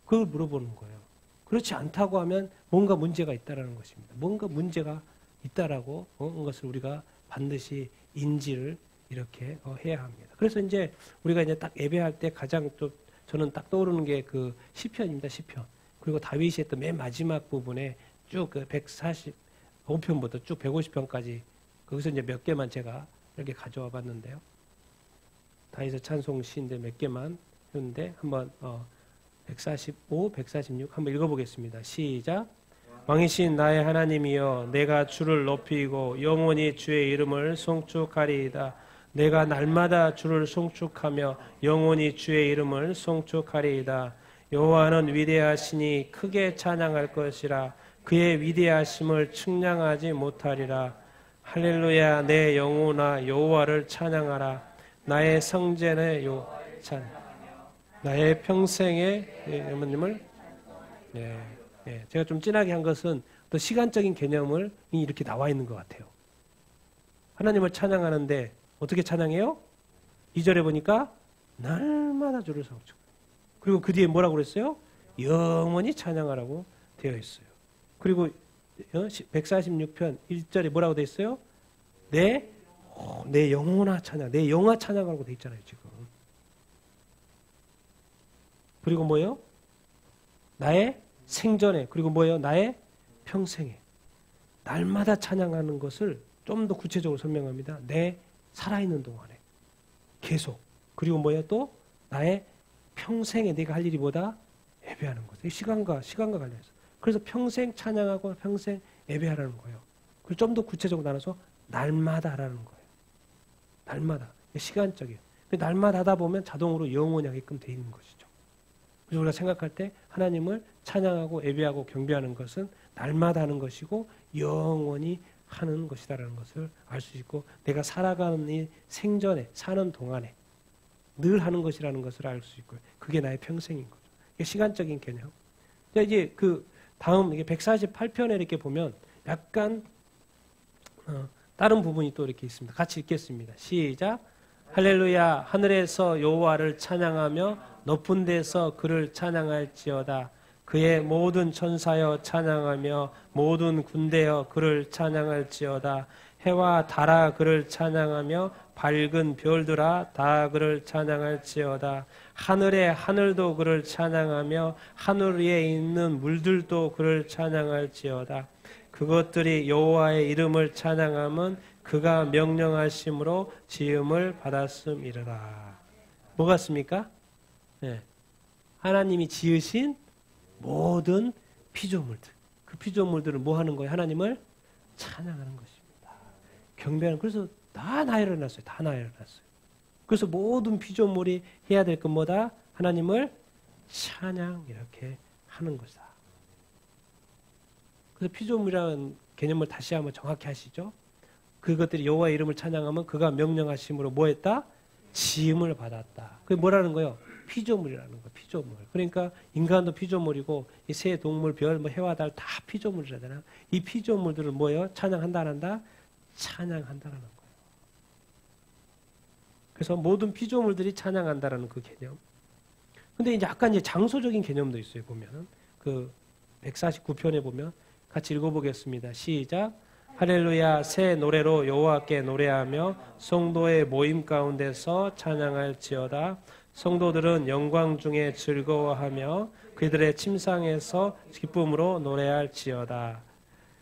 그걸 물어보는 거예요. 그렇지 않다고 하면 뭔가 문제가 있다라는 것입니다. 뭔가 문제가 있다라고 것을 우리가 반드시 인지를 이렇게 해야 합니다. 그래서 이제 우리가 이제 딱 예배할 때 가장 또 저는 딱 떠오르는 게 그 시편입니다. 시편. 그리고 다윗이 했던 맨 마지막 부분에 쭉 그 145편부터 쭉 150편까지 거기서 이제 몇 개만 제가 이렇게 가져와 봤는데요. 다윗의 찬송 시인데 몇 개만 했는데 한번 145, 146 한번 읽어보겠습니다. 시작. 왕이신 나의 하나님이여 내가 주를 높이고 영원히 주의 이름을 송축하리이다. 내가 날마다 주를 송축하며 영원히 주의 이름을 송축하리이다. 여호와는 위대하시니 크게 찬양할 것이라. 그의 위대하심을 측량하지 못하리라. 할렐루야. 내 영혼아 여호와를 찬양하라. 나의 성전의 나의 평생의 여호와님을 제가 좀 진하게 한 것은 또 시간적인 개념을 이렇게 나와 있는 것 같아요. 하나님을 찬양하는데 어떻게 찬양해요? 2절에 보니까 날마다 주를 송축. 그리고 그 뒤에 뭐라고 그랬어요? 영원히 찬양하라고 되어 있어요. 그리고 146편 1절에 뭐라고 되어 있어요? 내 영혼아 찬양, 내 영아 찬양하라고 되어 있잖아요, 지금. 그리고 뭐예요? 나의 생전에, 그리고 뭐예요? 나의 평생에. 날마다 찬양하는 것을 좀 더 구체적으로 설명합니다. 내 살아있는 동안에. 계속. 그리고 뭐예요? 또 나의 평생에 내가 할 일이 뭐다? 예배하는 거죠. 시간과 관련해서. 그래서 평생 찬양하고 평생 예배하라는 거예요. 그리고 좀 더 구체적으로 나눠서 날마다 하라는 거예요. 날마다. 시간적이에요. 날마다 하다 보면 자동으로 영원히 하게끔 되어 있는 것이죠. 그래서 우리가 생각할 때 하나님을 찬양하고 예배하고 경배하는 것은 날마다 하는 것이고 영원히 하는 것이다라는 것을 알 수 있고 내가 살아가는 이 생전에 사는 동안에 늘 하는 것이라는 것을 알 수 있고 그게 나의 평생인 거죠. 이게 시간적인 개념. 이제 그 다음 이게 148편에 이렇게 보면 약간 다른 부분이 또 이렇게 있습니다. 같이 읽겠습니다. 시작. 할렐루야. 하늘에서 여호와를 찬양하며 높은 데서 그를 찬양할지어다. 그의 모든 천사여 찬양하며 모든 군대여 그를 찬양할지어다. 해와 달아 그를 찬양하며 밝은 별들아 다 그를 찬양할지어다. 하늘의 하늘도 그를 찬양하며 하늘 위에 있는 물들도 그를 찬양할지어다. 그것들이 여호와의 이름을 찬양함은 그가 명령하심으로 지음을 받았음이라. 뭐 같습니까? 네. 하나님이 지으신 모든 피조물들. 그 피조물들은 뭐 하는 거예요? 하나님을 찬양하는 것입니다. 경배하는. 그래서 다 나열해놨어요. 다 나열해놨어요. 그래서 모든 피조물이 해야 될 건 뭐다? 하나님을 찬양 이렇게 하는 것이다. 그래서 피조물이라는 개념을 다시 한번 정확히 하시죠. 그것들이 여호와의 이름을 찬양하면 그가 명령하심으로 뭐 했다? 지음을 받았다. 그게 뭐라는 거예요? 피조물이라는 거예요. 피조물. 그러니까 인간도 피조물이고 이 새, 동물, 별, 뭐 해와 달 다 피조물이라잖아요. 이 피조물들을 뭐예요? 찬양한다 안 한다? 찬양한다라는 거예요. 그래서 모든 피조물들이 찬양한다라는 그 개념. 근데 이제 약간 이제 장소적인 개념도 있어요. 보면 그 149편에 보면 같이 읽어보겠습니다. 시작. 할렐루야. 새 노래로 여호와께 노래하며 성도의 모임 가운데서 찬양할지어다. 성도들은 영광 중에 즐거워하며 그들의 침상에서 기쁨으로 노래할지어다.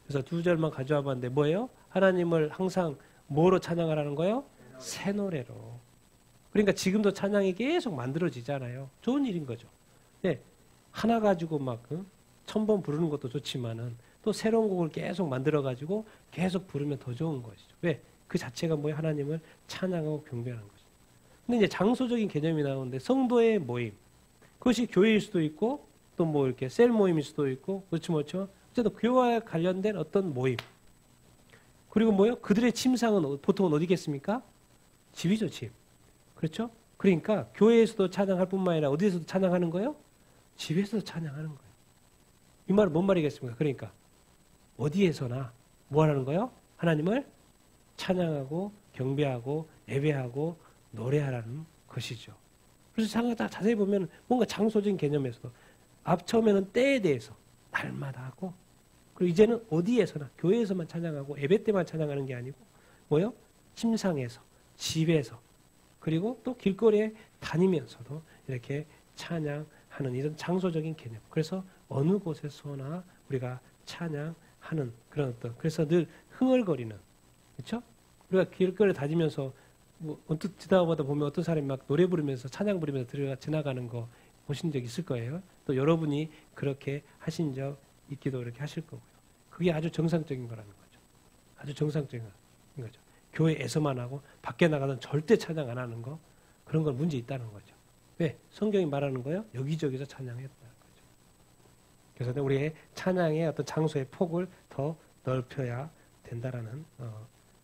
그래서 두 절만 가져와 봤는데 뭐예요? 하나님을 항상 뭐로 찬양하라는 거예요? 새 노래로. 그러니까 지금도 찬양이 계속 만들어지잖아요. 좋은 일인 거죠. 네, 하나 가지고 막 1000번 부르는 것도 좋지만은 또 새로운 곡을 계속 만들어 가지고 계속 부르면 더 좋은 것이죠. 왜? 그 자체가 뭐예요? 하나님을 찬양하고 경배하는 거죠. 근데 이제 장소적인 개념이 나오는데 성도의 모임. 그것이 교회일 수도 있고 또 뭐 이렇게 셀 모임일 수도 있고 그렇죠. 어쨌든 교회와 관련된 어떤 모임. 그리고 뭐요? 그들의 침상은 보통은 어디겠습니까? 집이죠, 집. 그렇죠? 그러니까 교회에서도 찬양할 뿐만 아니라 어디에서도 찬양하는 거예요? 집에서도 찬양하는 거예요. 이 말은 뭔 말이겠습니까? 그러니까 어디에서나 뭐 하라는 거예요? 하나님을 찬양하고 경배하고 예배하고 노래하라는 것이죠. 그래서 자세히 보면 뭔가 장소적인 개념에서도 처음에는 때에 대해서 날마다 하고 그리고 이제는 어디에서나 교회에서만 찬양하고 예배 때만 찬양하는 게 아니고 뭐요? 침상에서 집에서 그리고 또 길거리에 다니면서도 이렇게 찬양하는 이런 장소적인 개념. 그래서 어느 곳에서나 우리가 찬양하는 그런 어떤 그래서 늘 흥얼거리는 그렇죠? 우리가 길거리에 다니면서 뭐 언뜻 지나가다 보면 어떤 사람이 막 노래 부르면서 찬양 부르면서 지나가는 거 보신 적 있을 거예요. 또 여러분이 그렇게 하신 적 있기도 이렇게 하실 거고요. 그게 아주 정상적인 거라는 거죠. 아주 정상적인 거죠. 교회에서만 하고 밖에 나가서는 절대 찬양 안 하는 거 그런 건 문제 있다는 거죠. 왜? 성경이 말하는 거예요. 여기저기서 찬양했다는 거죠. 그래서 우리의 찬양의 어떤 장소의 폭을 더 넓혀야 된다라는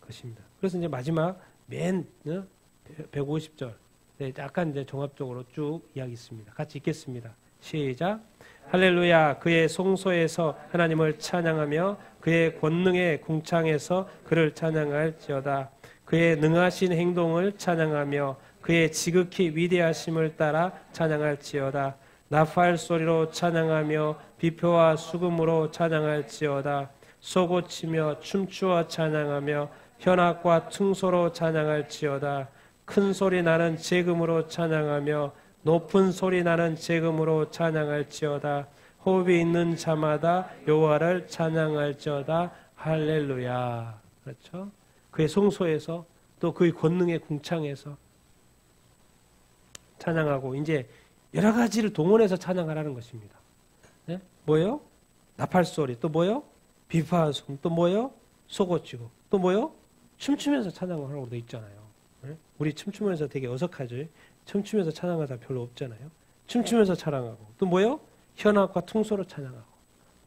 것입니다. 그래서 이제 마지막 맨 150절 약간 이제 종합적으로 쭉 이야기 있습니다. 같이 읽겠습니다. 시작. 할렐루야. 그의 송소에서 하나님을 찬양하며 그의 권능의 궁창에서 그를 찬양할지어다. 그의 능하신 행동을 찬양하며 그의 지극히 위대하심을 따라 찬양할지어다. 나팔 소리로 찬양하며 비표와 수금으로 찬양할지어다. 쏘고치며 춤추어 찬양하며 현악과 퉁소로 찬양할지어다. 큰 소리 나는 재금으로 찬양하며 높은 소리 나는 재금으로 찬양할지어다. 호흡이 있는 자마다 여호와를 찬양할지어다. 할렐루야. 그렇죠? 그의 송소에서 또 그의 권능의 궁창에서 찬양하고 이제 여러 가지를 동원해서 찬양하라는 것입니다. 네? 뭐예요? 나팔 소리 또 뭐예요? 비파한 소음 또 뭐예요? 소고치고 또 뭐예요? 춤추면서 찬양하라고 돼 있잖아요. 네? 우리 춤추면서 되게 어색하죠. 춤추면서 찬양하는 사람 별로 없잖아요. 춤추면서 찬양하고 또 뭐예요? 현악과 퉁소로 찬양하고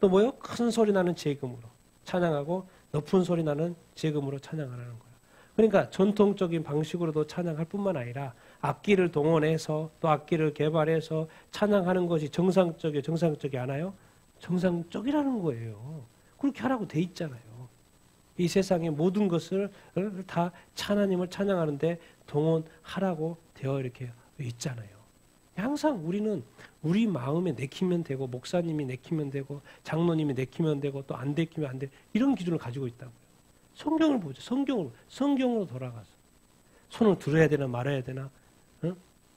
또 뭐예요? 큰 소리 나는 재금으로 찬양하고 높은 소리 나는 재금으로 찬양하라는 거예요. 그러니까 전통적인 방식으로도 찬양할 뿐만 아니라 악기를 동원해서 또 악기를 개발해서 찬양하는 것이 정상적이 않아요? 정상적이라는 거예요. 그렇게 하라고 돼 있잖아요. 이 세상의 모든 것을 다 하나님을 찬양하는데 동원하라고 되어 이렇게 있잖아요. 항상 우리는 우리 마음에 내키면 되고 목사님이 내키면 되고 장로님이 내키면 되고 또 안 내키면 안 돼 이런 기준을 가지고 있다고요. 성경을 보죠. 성경으로 돌아가서 손을 들어야 되나 말아야 되나?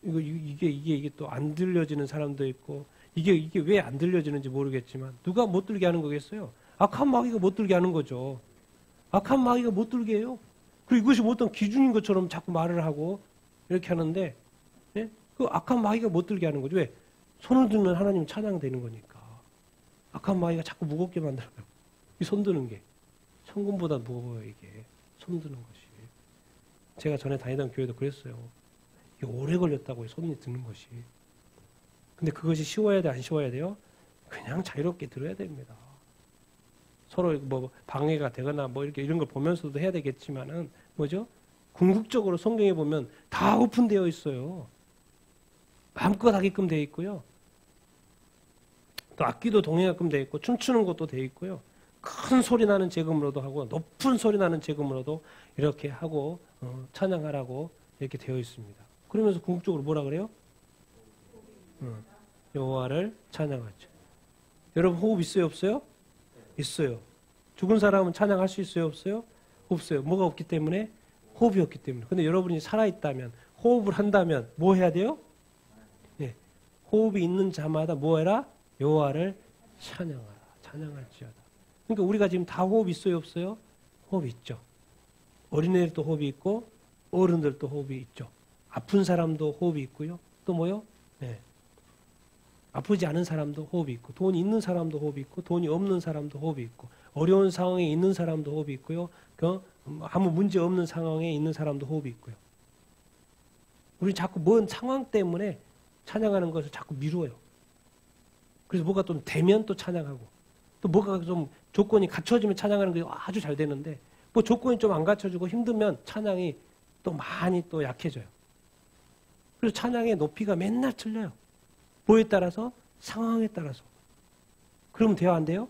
이게 또 안 들려지는 사람도 있고 이게 왜 안 들려지는지 모르겠지만 누가 못 들게 하는 거겠어요? 악한 마귀가 못 들게 하는 거죠. 악한 마귀가 못 들게 해요. 그리고 이것이 어떤 기준인 것처럼 자꾸 말을 하고 이렇게 하는데 예? 그 악한 마귀가 못 들게 하는 거죠. 왜? 손을 들면 하나님 찬양되는 거니까. 악한 마귀가 자꾸 무겁게 만들어요. 이 손 드는 게. 천금보다 무거워요, 이게. 손 드는 것이. 제가 전에 다니던 교회도 그랬어요. 이게 오래 걸렸다고요, 손이 드는 것이. 근데 그것이 쉬워야 돼, 안 쉬워야 돼요? 그냥 자유롭게 들어야 됩니다. 서로 뭐 방해가 되거나 뭐 이렇게 이런 걸 보면서도 해야 되겠지만은 뭐죠? 궁극적으로 성경에 보면 다 오픈되어 있어요. 마음껏 하게끔 되어 있고요. 또 악기도 동행하게끔 되어 있고 춤추는 것도 되어 있고요. 큰 소리 나는 재금으로도 하고 높은 소리 나는 재금으로도 이렇게 하고 찬양하라고 이렇게 되어 있습니다. 그러면서 궁극적으로 뭐라 그래요? 여호와를 찬양하죠. 여러분 호흡 있어요, 없어요? 있어요. 죽은 사람은 찬양할 수 있어요, 없어요? 없어요. 뭐가 없기 때문에? 호흡이 없기 때문에. 근데 여러분이 살아있다면, 호흡을 한다면 뭐 해야 돼요? 네. 호흡이 있는 자마다 뭐 해라? 여호와를 찬양하라. 찬양할지어다. 그러니까 우리가 지금 다 호흡 있어요, 없어요? 호흡 있죠. 어린애들도 호흡이 있고 어른들도 호흡이 있죠. 아픈 사람도 호흡이 있고요. 또 뭐요? 네. 아프지 않은 사람도 호흡이 있고, 돈이 있는 사람도 호흡이 있고, 돈이 없는 사람도 호흡이 있고, 어려운 상황에 있는 사람도 호흡이 있고요. 아무 문제 없는 상황에 있는 사람도 호흡이 있고요. 우리 자꾸 뭔 상황 때문에 찬양하는 것을 자꾸 미루어요. 그래서 뭐가 좀 되면 또 찬양하고, 또 뭐가 좀 조건이 갖춰지면 찬양하는 게 아주 잘 되는데, 뭐 조건이 좀 안 갖춰지고 힘들면 찬양이 또 많이 또 약해져요. 그래서 찬양의 높이가 맨날 틀려요. 뭐에 따라서? 상황에 따라서. 그러면 돼요, 안 돼요?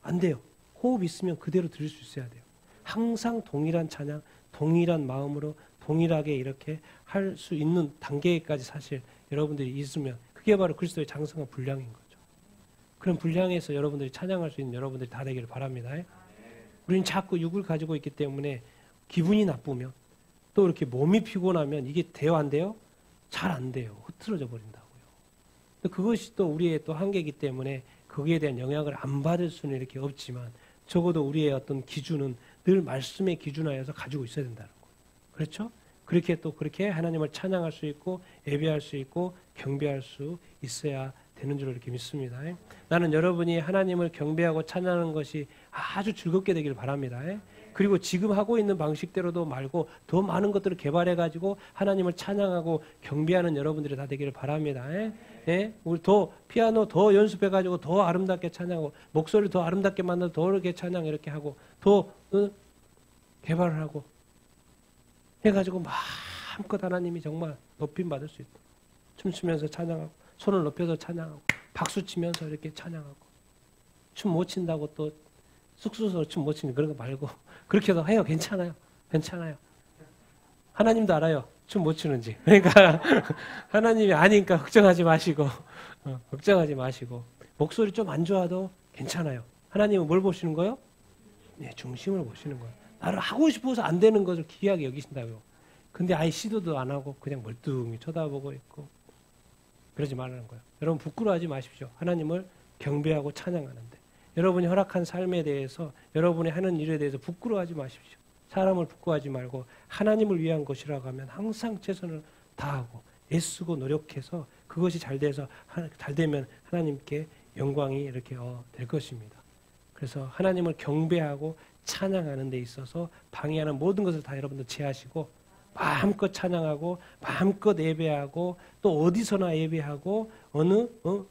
안 돼요. 호흡 있으면 그대로 들을 수 있어야 돼요. 항상 동일한 찬양, 동일한 마음으로 동일하게 이렇게 할 수 있는 단계까지 사실 여러분들이 있으면 그게 바로 그리스도의 장성한 분량인 거죠. 그런 분량에서 여러분들이 찬양할 수 있는 여러분들이 다 되기를 바랍니다. 우리는 자꾸 육을 가지고 있기 때문에 기분이 나쁘면 또 이렇게 몸이 피곤하면 이게 돼요, 안 돼요? 잘 안 돼요. 흐트러져 버린다고요. 그것이 또 우리의 또 한계이기 때문에 거기에 대한 영향을 안 받을 수는 이렇게 없지만 적어도 우리의 어떤 기준은 늘 말씀의 기준하여서 가지고 있어야 된다는 거예요. 그렇죠? 그렇게 하나님을 찬양할 수 있고 예배할 수 있고 경배할 수 있어야 되는 줄 이렇게 믿습니다. 나는 여러분이 하나님을 경배하고 찬양하는 것이 아주 즐겁게 되기를 바랍니다. 그리고 지금 하고 있는 방식대로도 말고 더 많은 것들을 개발해가지고 하나님을 찬양하고 경배하는 여러분들이 다 되기를 바랍니다. 우리 더 피아노 더 연습해가지고 더 아름답게 찬양하고 목소리 더 아름답게 만들어 더 이렇게 찬양 이렇게 하고 더 개발을 하고 해가지고 마음껏 하나님이 정말 높임 받을 수 있도록 춤추면서 찬양하고 손을 높여서 찬양하고 박수 치면서 이렇게 찬양하고 춤 못 춘다고 또 쑥쑥 춤 못 추는 그런 거 말고 그렇게도 해요. 괜찮아요. 하나님도 알아요. 춤 못 추는지. 그러니까 하나님이 아니니까 걱정하지 마시고 목소리 좀 안 좋아도 괜찮아요. 하나님은 뭘 보시는 거예요? 네, 중심을 보시는 거예요. 나를 하고 싶어서 안 되는 것을 기이하게 여기신다고요. 근데 아예 시도도 안 하고 그냥 멀뚱히 쳐다보고 있고 그러지 말라는 거예요. 여러분 부끄러워하지 마십시오. 하나님을 경배하고 찬양하는데 여러분이 허락한 삶에 대해서 여러분이 하는 일에 대해서 부끄러워하지 마십시오. 사람을 부끄러워하지 말고 하나님을 위한 것이라고 하면 항상 최선을 다하고 애쓰고 노력해서 그것이 잘 되면 하나님께 영광이 이렇게 될 것입니다. 그래서 하나님을 경배하고 찬양하는 데 있어서 방해하는 모든 것을 다 여러분들 제하시고 마음껏 찬양하고 마음껏 예배하고 또 어디서나 예배하고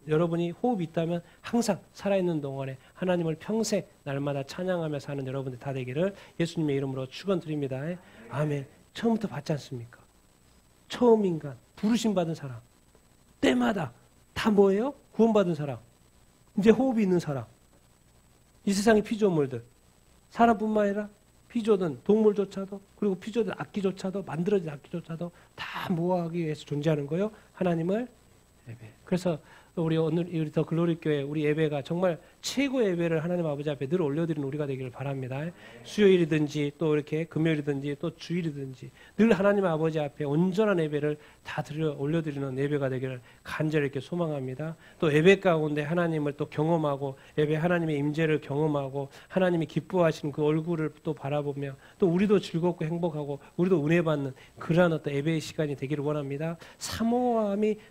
여러분이 호흡이 있다면 항상 살아있는 동안에 하나님을 평생 날마다 찬양하며 사는 여러분들 다 되기를 예수님의 이름으로 축원드립니다. 아멘. 처음부터 봤지 않습니까? 처음 인간, 부르심 받은 사람 때마다 다 뭐예요? 구원받은 사람, 이제 호흡이 있는 사람, 이 세상의 피조물들 사람뿐만 아니라 피조든 동물조차도 그리고 피조든 악기조차도 만들어진 악기조차도 다 모아하기 위해서 존재하는 거예요. 하나님을 예배. 그래서 우리 더 글로리 교회 우리 예배가 정말 최고의 예배를 하나님 아버지 앞에 늘 올려드리는 우리가 되기를 바랍니다. 수요일이든지 또 이렇게 금요일이든지 또 주일이든지 늘 하나님 아버지 앞에 온전한 예배를 다 올려드리는 예배가 되기를 간절히 이렇게 소망합니다. 또 예배 가운데 하나님을 또 경험하고 예배 하나님의 임재를 경험하고 하나님이 기뻐하시는 그 얼굴을 또 바라보며 또 우리도 즐겁고 행복하고 우리도 은혜 받는 그러한 어떤 예배의 시간이 되기를 원합니다.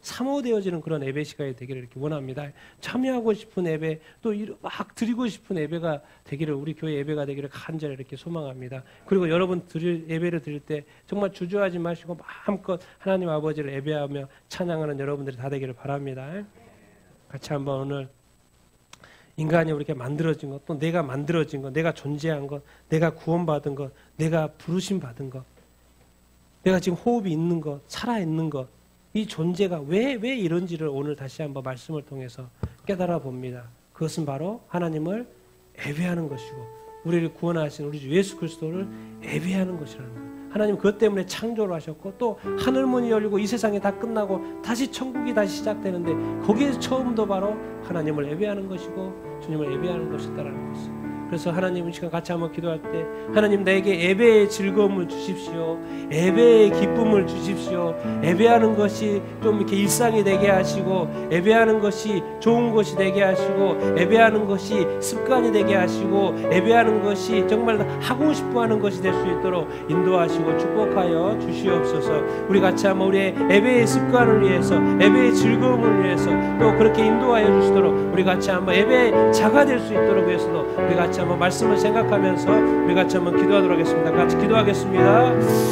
사모되어지는 그런 예배 시간이 되기를 이렇게 원합니다. 참여하고 싶은 예배 또 막 드리고 싶은 예배가 되기를 우리 교회 예배가 되기를 간절히 이렇게 소망합니다. 그리고 여러분 예배를 드릴 때 정말 주저하지 마시고 마음껏 하나님 아버지를 예배하며 찬양하는 여러분들이 다 되기를 바랍니다. 같이 한번 오늘 인간이 이렇게 만들어진 것, 또 내가 만들어진 것, 내가 존재한 것, 내가 구원받은 것, 내가 부르심 받은 것, 내가 지금 호흡이 있는 것, 살아있는 것, 이 존재가 왜 이런지를 오늘 다시 한번 말씀을 통해서 깨달아 봅니다. 그것은 바로 하나님을 예배하는 것이고 우리를 구원하신 우리 주 예수 그리스도를 예배하는 것이라는 거예요. 하나님 그것 때문에 창조를 하셨고 또 하늘문이 열리고 이 세상이 다 끝나고 다시 천국이 다시 시작되는데 거기에서 처음도 바로 하나님을 예배하는 것이고 주님을 예배하는 것이다라는 것을 그래서 하나님 이 시간 같이 한번 기도할 때 하나님 나에게 예배의 즐거움을 주십시오. 예배의 기쁨을 주십시오. 예배하는 것이 좀 이렇게 일상이 되게 하시고 예배하는 것이 좋은 것이 되게 하시고 예배하는 것이 습관이 되게 하시고 예배하는 것이 정말 하고 싶어하는 것이 될 수 있도록 인도하시고 축복하여 주시옵소서. 우리 같이 한번 우리의 예배의 습관을 위해서 예배의 즐거움을 위해서 또 그렇게 인도하여 주시도록 우리 같이 한번 예배의 자가 될 수 있도록 위해서도 우리 같이 한번 말씀을 생각하면서 우리 같이 한번 기도하도록 하겠습니다. 같이 기도하겠습니다.